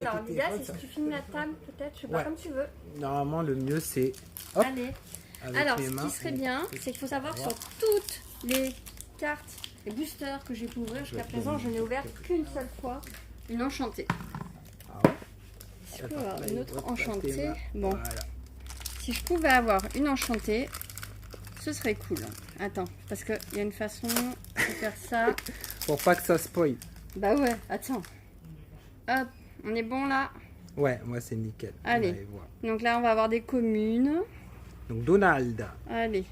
Alors l'idéal c'est si tu filmes la table peut-être, je sais pas, comme tu veux. Normalement le mieux c'est... Hop, allez. avec Alors les ce mains, qui serait bien, c'est qu'il faut savoir sur toutes les cartes et boosters que j'ai pu ouvrir jusqu'à présent, je n'ai ouvert qu'une seule fois une enchantée. Ah ouais. Si je peux avoir une autre Votre enchantée, schéma. bon, Voilà. si je pouvais avoir une enchantée, ce serait cool. Attends, parce qu'il y a une façon de faire ça. Pour pas que ça spoil. Bah ouais, attends. Hop, on est bon là? Ouais, moi c'est nickel. Allez. Vous allez voir. Donc là, on va avoir des communes. Donc Donald, Allez.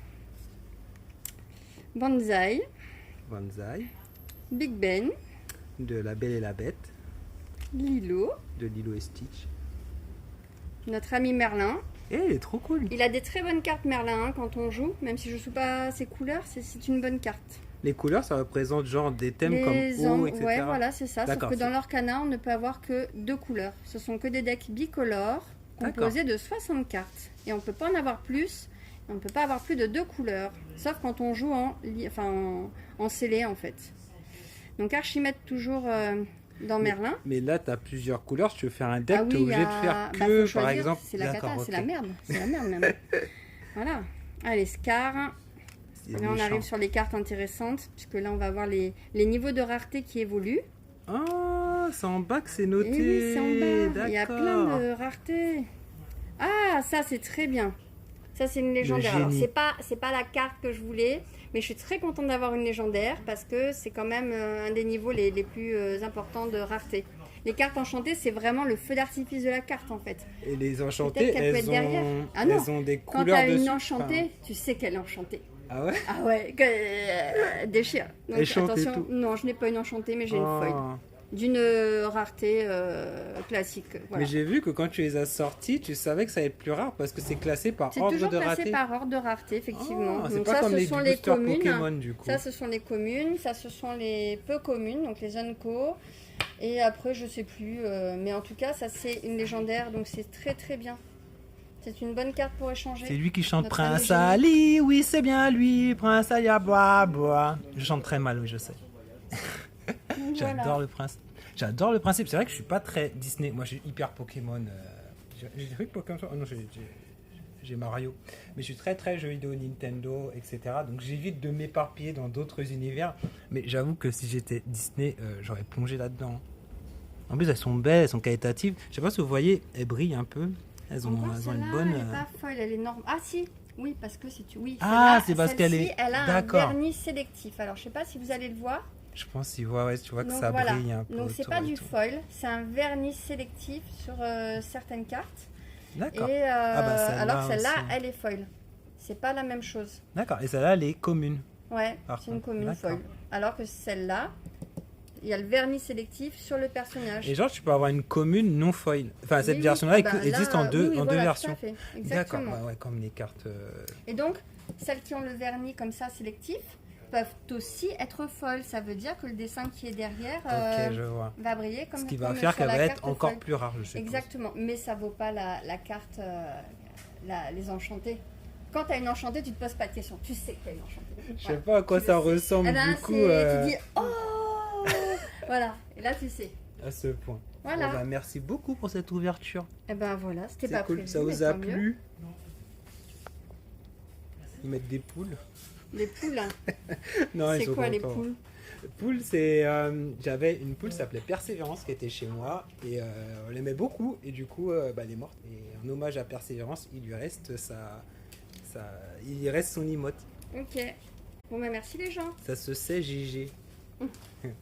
Banzai, Banzai, Big Ben, de La Belle et la Bête, Lilo, de Lilo et Stitch. notre ami Merlin. Eh, il est trop cool. Il a des très bonnes cartes Merlin hein, quand on joue, même si je ne joue pas ses couleurs, c'est une bonne carte. Les couleurs, ça représente genre des thèmes Les comme eau, etc. Ouais, voilà, c'est ça. Sauf D'accord, que dans l'Orcana, on ne peut avoir que 2 couleurs. Ce sont que des decks bicolores composés de 60 cartes. Et on ne peut pas en avoir plus. On ne peut pas avoir plus de 2 couleurs. Sauf quand on joue en scellé, en fait. Donc Archimède toujours dans Merlin. Mais là, tu as plusieurs couleurs. Si tu veux faire un deck, Ah oui, tu es obligé de faire faut que, par choisir. exemple... C'est la cata, D'accord, c'est la merde. C'est la merde même. Voilà. Allez, Scar. Là, on arrive sur les cartes intéressantes, puisque là, on va voir les niveaux de rareté qui évoluent. Ah, c'est en bas que c'est noté. Et oui, c'est en bas. Il y a plein D'accord. de raretés. Ah, ça, c'est très bien. Ça, c'est une légendaire. Alors, génie. c'est pas la carte que je voulais, mais je suis très contente d'avoir une légendaire, parce que c'est quand même un des niveaux les plus importants de rareté. Les cartes enchantées, c'est vraiment le feu d'artifice de la carte, en fait. Et les enchantées, Peut-être qu'elle peut être derrière. Ah non, elles ont des quand couleurs tu as dessus. une enchantée, tu sais qu'elle est enchantée. Ah ouais? Ah ouais, déchire. Donc Elle chante et attention, tout. non, je n'ai pas une enchantée, mais j'ai une Oh. foil. D'une rareté classique. Voilà. Mais j'ai vu que quand tu les as sortis, tu savais que ça allait être plus rare parce que c'est classé par C'est ordre toujours de classé rareté. par ordre de rareté, effectivement. Oh, c'est Donc pas ça, comme ce les sont les boosters communes. Pokémon du coup. Ça, ce sont les communes. Ça, ce sont les peu communes, donc les Unco. Et après, je sais plus. Mais en tout cas, ça, c'est une légendaire, donc c'est très très bien. C'est une bonne carte pour échanger. C'est lui qui chante Notre Prince ami Ali, oui c'est bien lui, Prince Ali à bois, bois. Je chante très mal, oui je sais. J'adore Voilà. le prince. J'adore le principe, c'est vrai que je suis pas très Disney, moi je suis hyper Pokémon. J'ai fait Pokémon, oh non j'ai Mario. Mais je suis très très jeux vidéo Nintendo, etc. Donc j'évite de m'éparpiller dans d'autres univers. Mais j'avoue que si j'étais Disney, j'aurais plongé là-dedans. En plus elles sont belles, elles sont qualitatives. Je sais pas si vous voyez, elles brillent un peu. Elles ont une bonne... Elle est pas folle, elle est norme. Ah si, oui, parce que si tu... Oui, Ah, celle-là, c'est parce qu'elle celle-ci, est... elle a un D'accord. vernis sélectif. Alors, je sais pas si vous allez le voir. Je pense qu'il voit, ouais, tu vois que Donc, ça voilà. brille un peu. Donc, c'est autour pas et du tout. foil, c'est un vernis sélectif sur certaines cartes. D'accord. Et celle-là alors que celle-là, aussi. elle est foil. C'est pas la même chose. D'accord. Et celle-là, elle est commune. Ouais, Par c'est une contre, commune d'accord. foil. Alors que celle-là, il y a le vernis sélectif sur le personnage. Et genre, tu peux avoir une commune non foil. Enfin, cette Oui, version-là bah, existe là, en deux, oui, en voilà, deux tout versions. à fait. D'accord. Exactement. Ouais, ouais, comme les cartes. Et donc, celles qui ont le vernis comme ça sélectif peuvent aussi être folles. Ça veut dire que le dessin qui est derrière Ok, je vois. va briller comme Ce qui comme va faire sur qu'elle la va carte être encore folle. plus rare, je suppose. Exactement, mais ça vaut pas la carte, les enchantées. Quand tu as une enchantée, tu te poses pas de questions. Tu sais que tu as une enchantée. Je sais pas à quoi ça ressemble Eh ben, du coup. Tu dis oh voilà, et là tu sais. À ce point. Voilà. Bon, bah, merci beaucoup pour cette ouverture. Et ben voilà, c'était C'est pas cool. prévu. Ça mais vous a tant mieux. plu? Ils mettent des poules. Les poules, hein. Non, ils C'est sont quoi les contents. poules? Poule, c'est j'avais une poule qui s'appelait Persévérance qui était chez moi et on l'aimait beaucoup et du coup elle est morte et en hommage à Persévérance il lui reste il lui reste son emote. Ok. Bon bah merci les gens. Ça se sait GG.